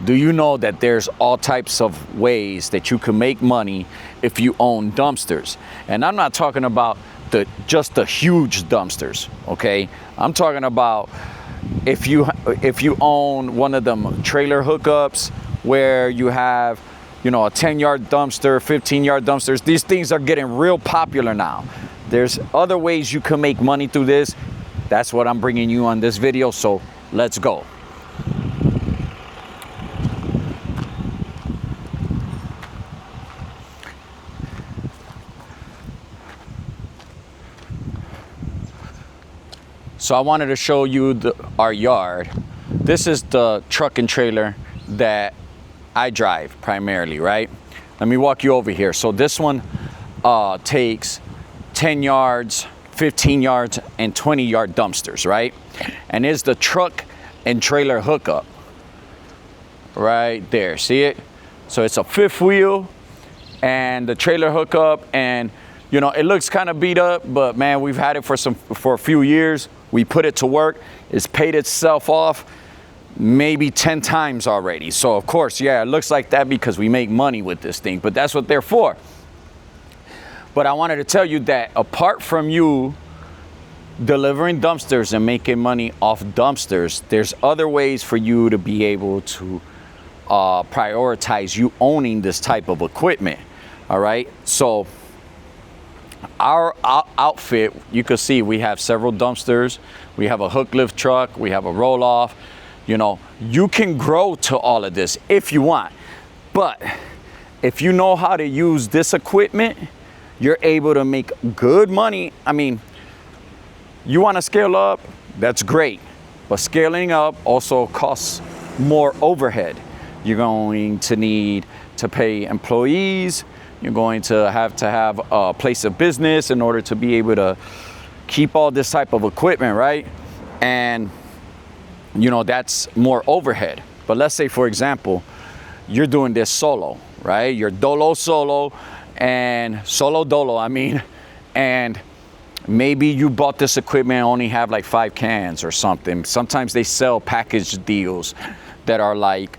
Do you know that there's all types of ways that you can make money if you own dumpsters? And I'm not talking about just the huge dumpsters, okay? I'm talking about if you own one of them trailer hookups where you have, you know, a 10-yard dumpster, 15-yard dumpsters. These things are getting real popular now. There's other ways you can make money through this. That's what I'm bringing you on this video, so let's go. So I wanted to show you our yard. This is the truck and trailer that I drive primarily, right? Let me walk you over here. So this one takes 10 yards, 15 yards, and 20-yard dumpsters, right? And it's the truck and trailer hookup right there. See it? So it's a fifth wheel and the trailer hookup, and you know, it looks kind of beat up, but man, we've had it for a few years. We put it to work. It's paid itself off maybe 10 times already. So of course, yeah, it looks like that because we make money with this thing, but that's what they're for. But I wanted to tell you that apart from you delivering dumpsters and making money off dumpsters, there's other ways for you to be able to prioritize you owning this type of equipment. All right, so our outfit, you can see we have several dumpsters, we have a hook lift truck, we have a roll off. You know, you can grow to all of this if you want, but if you know how to use this equipment, you're able to make good money. I mean, you want to scale up, that's great, but scaling up also costs more overhead. You're going to need to pay employees. You're going to have a place of business in order to be able to keep all this type of equipment, right? And you know, that's more overhead. But let's say, for example, you're doing this solo, right? You're solo dolo, I mean, and maybe you bought this equipment and only have like 5 cans or something. Sometimes they sell package deals that are like,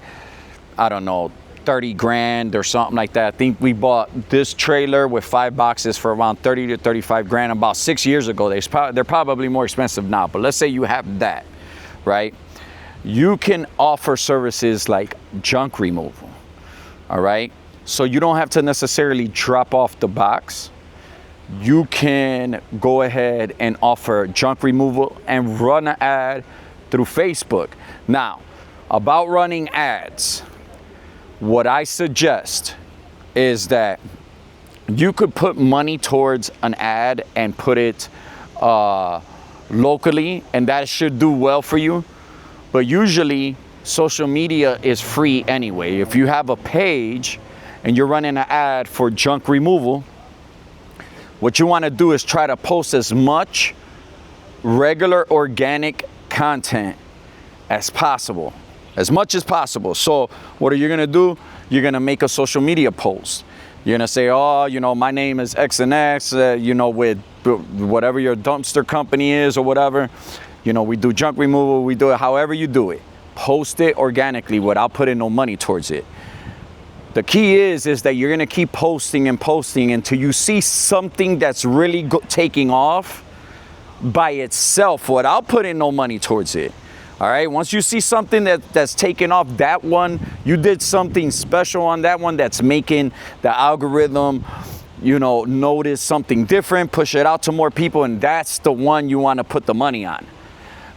I don't know, 30 grand or something like that. I think we bought this trailer with 5 boxes for around 30 to 35 grand about 6 years ago. They're probably more expensive now, but let's say you have that, right? You can offer services like junk removal, all right? So you don't have to necessarily drop off the box. You can go ahead and offer junk removal and run an ad through Facebook. Now, about running ads, what I suggest is that you could put money towards an ad and put it locally, and that should do well for you. But usually social media is free anyway. If you have a page and you're running an ad for junk removal, what you want to do is try to post as much regular organic content as possible. As much as possible. So what are you going to do? You're going to make a social media post. You're going to say, oh, you know, my name is X and X, you know, with whatever your dumpster company is or whatever. You know, we do junk removal, we do it however you do it. Post it organically without putting no money towards it. The key is that you're going to keep posting and posting until you see something that's really taking off by itself without putting no money towards it. All right, once you see something that's taken off, that one, you did something special on that one that's making the algorithm, you know, notice something different, push it out to more people, and that's the one you want to put the money on.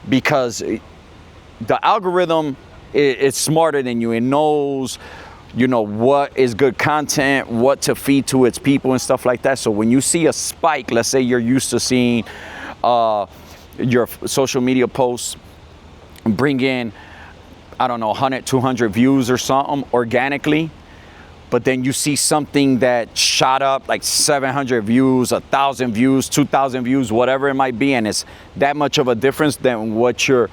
Because the algorithm is smarter than you. It knows, you know, what is good content, what to feed to its people and stuff like that. So when you see a spike, let's say you're used to seeing your social media posts bring in, I don't know, 100, 200 views or something organically, but then you see something that shot up like 700 views, 1,000 views, 2,000 views, whatever it might be, and it's that much of a difference than what you're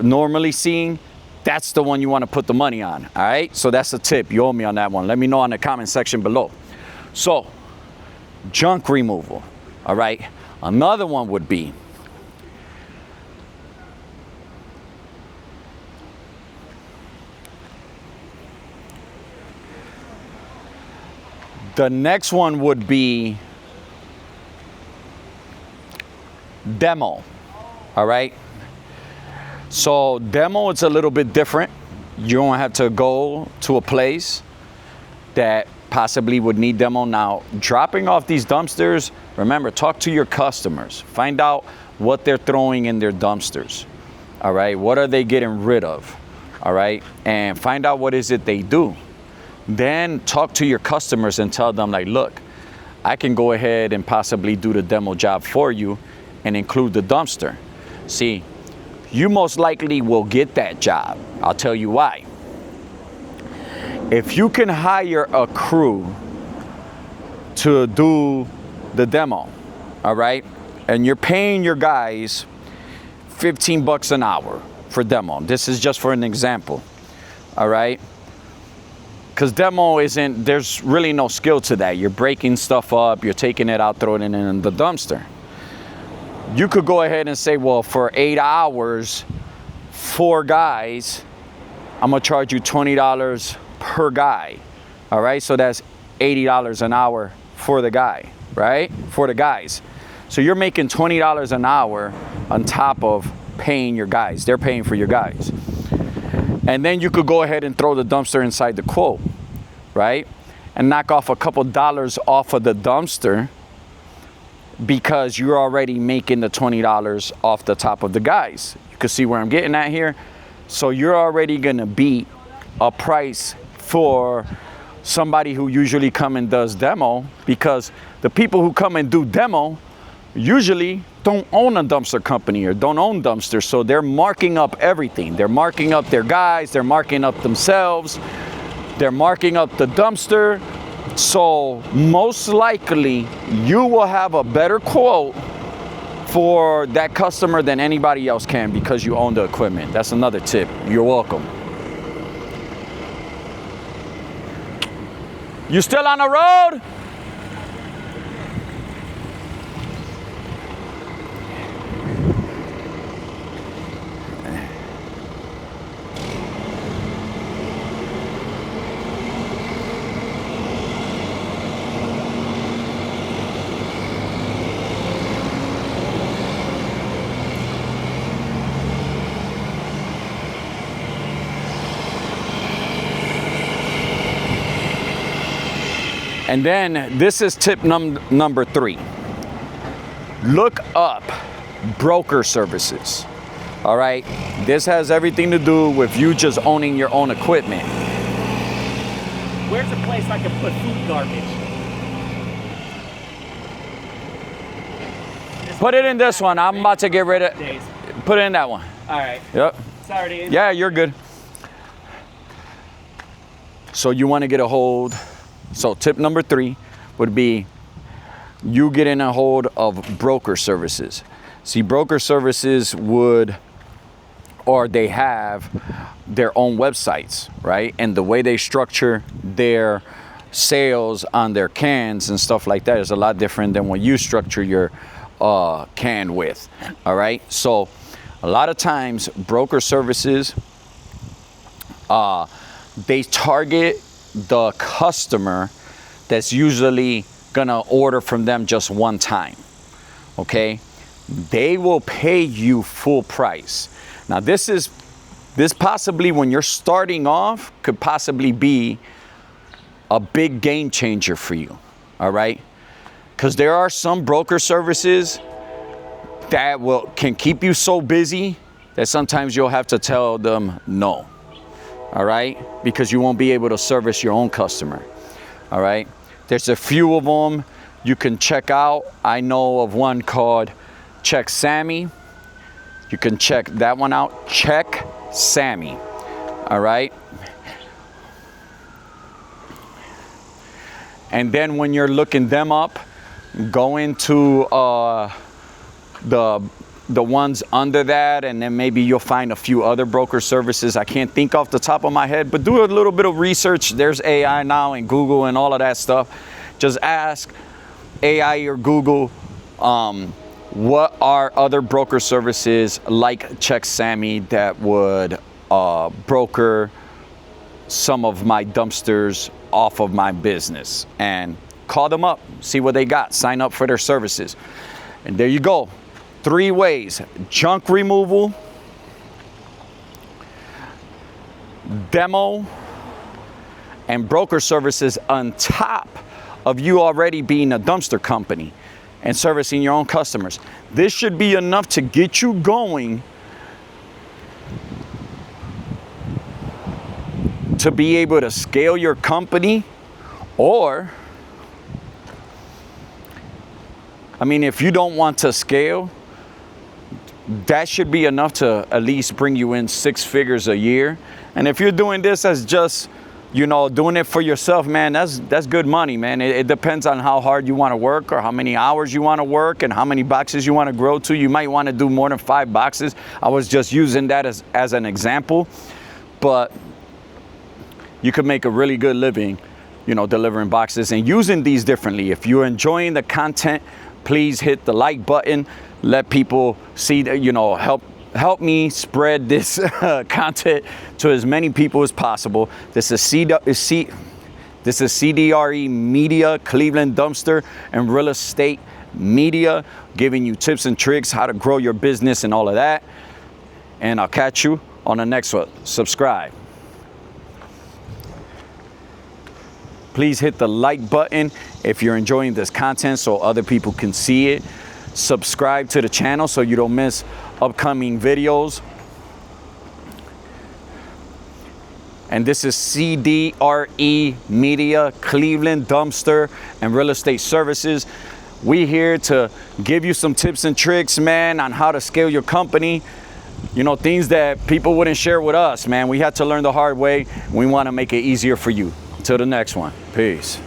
normally seeing, that's the one you want to put the money on. All right, so that's a tip. You owe me on that one. Let me know in the comment section below. So junk removal. All right, another one would be The next one would be demo. All right. So demo, it's a little bit different. You don't have to go to a place that possibly would need demo. Now, dropping off these dumpsters, remember, talk to your customers. Find out what they're throwing in their dumpsters. All right. What are they getting rid of? All right. And find out what is it they do. Then talk to your customers and tell them, like, look, I can go ahead and possibly do the demo job for you and include the dumpster. See, you most likely will get that job. I'll tell you why. If you can hire a crew to do the demo, all right, and you're paying your guys $15 an hour for demo. This is just for an example, all right? Because demo isn't, there's really no skill to that. You're breaking stuff up, you're taking it out, throwing it in the dumpster. You could go ahead and say, well, for 8 hours, 4 guys, I'm gonna charge you $20 per guy. All right, so that's $80 an hour for the guy, right? For the guys. So you're making $20 an hour on top of paying your guys. They're paying for your guys. And then you could go ahead and throw the dumpster inside the quote, right? And knock off a couple dollars off of the dumpster because you're already making the $20 off the top of the guys. You can see where I'm getting at here. So you're already gonna beat a price for somebody who usually come and does demo, because the people who come and do demo usually don't own a dumpster company or don't own dumpsters, so they're marking up everything. They're marking up their guys, they're marking up themselves, they're marking up the dumpster. So most likely you will have a better quote for that customer than anybody else can because you own the equipment. That's another tip. You're welcome. You still on the road? And then this is tip number 3. Look up broker services. All right. This has everything to do with you just owning your own equipment. Where's a place I can put food garbage? Put it in this one. I'm about to get rid of it. Put it in that one. All right. Yep. Sorry, Dave. Yeah, you're good. So you want to get a hold. So tip number 3 would be you getting a hold of broker services. See, broker services would, or they have their own websites, right? And the way they structure their sales on their cans and stuff like that is a lot different than what you structure your can with, all right? So a lot of times broker services, they target the customer that's usually gonna order from them just one time, okay? They will pay you full price. Now this possibly, when you're starting off, could possibly be a big game changer for you, all right? Because there are some broker services that can keep you so busy that sometimes you'll have to tell them no. All right, because you won't be able to service your own customer. All right, there's a few of them you can check out. I know of one called Check Sammy. You can check that one out. Check Sammy. All right. And then when you're looking them up, go into the ones under that, and then maybe you'll find a few other broker services. I can't think off the top of my head, but do a little bit of research. There's AI now and Google and all of that stuff. Just ask AI or Google, what are other broker services like Check Sammy that would broker some of my dumpsters off of my business, and Call them up, see what they got, sign up for their services. And there you go. 3 ways: junk removal, demo, and broker services on top of you already being a dumpster company and servicing your own customers. This should be enough to get you going to be able to scale your company. Or, I mean, if you don't want to scale, that should be enough to at least bring you in 6 figures a year. And if you're doing this as just, you know, doing it for yourself, man, that's good money, man. It depends on how hard you want to work, or how many hours you want to work, and how many boxes you want to grow to. You might want to do more than 5 boxes. I was just using that as an example, but you could make a really good living, you know, delivering boxes and using these differently. If you're enjoying the content, please hit the like button. Let people see that, you know, help me spread this content to as many people as possible. This is CDRE Media, Cleveland Dumpster and Real Estate Media, giving you tips and tricks how to grow your business and all of that. And I'll catch you on the next one. Subscribe. Please hit the like button if you're enjoying this content so other people can see it. Subscribe to the channel so you don't miss upcoming videos. And this is CDRE Media, Cleveland Dumpster and Real Estate Services. We here to give you some tips and tricks, man, on how to scale your company. You know, things that people wouldn't share with us, man. We had to learn the hard way. We want to make it easier for you. Till the next one. Peace.